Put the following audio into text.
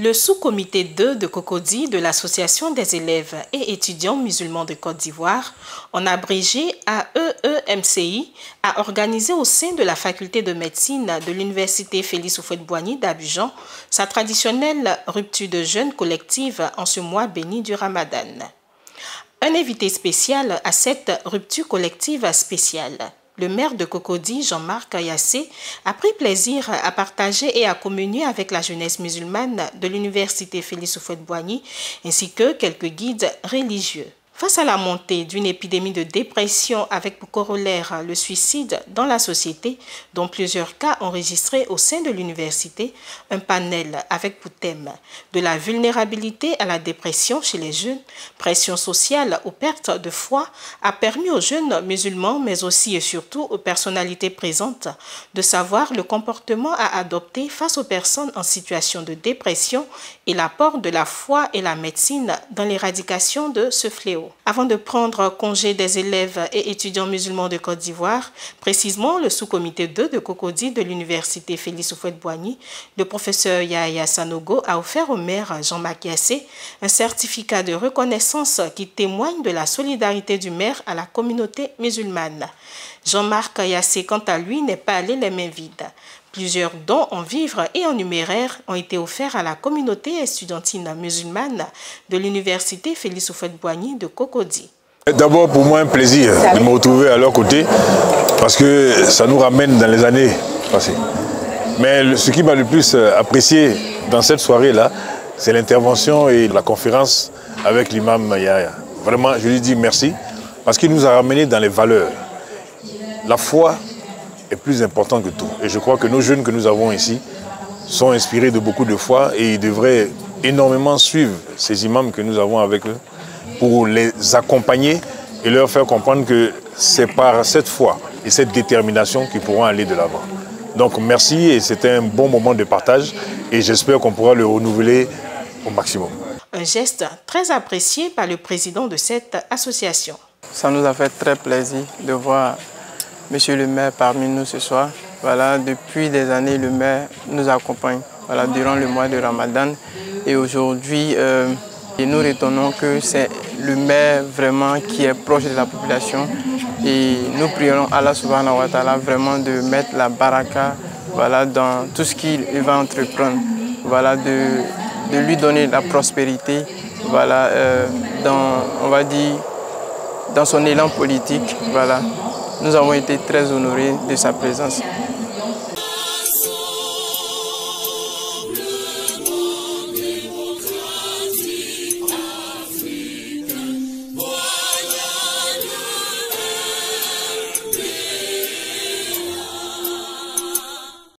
Le sous-comité 2 de Cocody de l'Association des élèves et étudiants musulmans de Côte d'Ivoire, en abrégé AEEMCI, a organisé au sein de la faculté de médecine de l'université Félix Houphouët-Boigny d'Abidjan sa traditionnelle rupture de jeûne collective en ce mois béni du Ramadan. Un invité spécial à cette rupture collective spéciale. Le maire de Cocody, Jean-Marc Ayassé, a pris plaisir à partager et à communier avec la jeunesse musulmane de l'université Félix Houphouët-Boigny ainsi que quelques guides religieux. Face à la montée d'une épidémie de dépression avec pour corollaire le suicide dans la société, dont plusieurs cas enregistrés au sein de l'université, un panel avec pour thème de la vulnérabilité à la dépression chez les jeunes, pression sociale aux pertes de foi, a permis aux jeunes musulmans, mais aussi et surtout aux personnalités présentes, de savoir le comportement à adopter face aux personnes en situation de dépression et l'apport de la foi et la médecine dans l'éradication de ce fléau. Avant de prendre congé des élèves et étudiants musulmans de Côte d'Ivoire, précisément le sous-comité 2 de Cocody de l'université Félix Houphouët-Boigny, le professeur Yahya Sanogo a offert au maire Jean-Marc Ayassé un certificat de reconnaissance qui témoigne de la solidarité du maire à la communauté musulmane. Jean-Marc Ayassé, quant à lui, n'est pas allé les mains vides. Plusieurs dons en vivres et en numéraire ont été offerts à la communauté estudiantine musulmane de l'université Félix Houphouët-Boigny de Cocody. D'abord, pour moi, un plaisir de me retrouver à leur côté parce que ça nous ramène dans les années passées. Mais ce qui m'a le plus apprécié dans cette soirée-là, c'est l'intervention et la conférence avec l'imam Yahya. Vraiment, je lui dis merci parce qu'il nous a ramenés dans les valeurs. La foi est plus important que tout. Et je crois que nos jeunes que nous avons ici sont inspirés de beaucoup de foi et ils devraient énormément suivre ces imams que nous avons avec eux pour les accompagner et leur faire comprendre que c'est par cette foi et cette détermination qu'ils pourront aller de l'avant. Donc merci et c'était un bon moment de partage et j'espère qu'on pourra le renouveler au maximum. Un geste très apprécié par le président de cette association. Ça nous a fait très plaisir de voir Monsieur le maire parmi nous ce soir. Voilà, depuis des années, le maire nous accompagne durant le mois de Ramadan. Et aujourd'hui, nous retenons que c'est le maire vraiment qui est proche de la population. Et nous prions Allah subhanahu wa ta'ala vraiment de mettre la baraka dans tout ce qu'il va entreprendre. De lui donner la prospérité on va dire, dans son élan politique. Nous avons été très honorés de sa présence.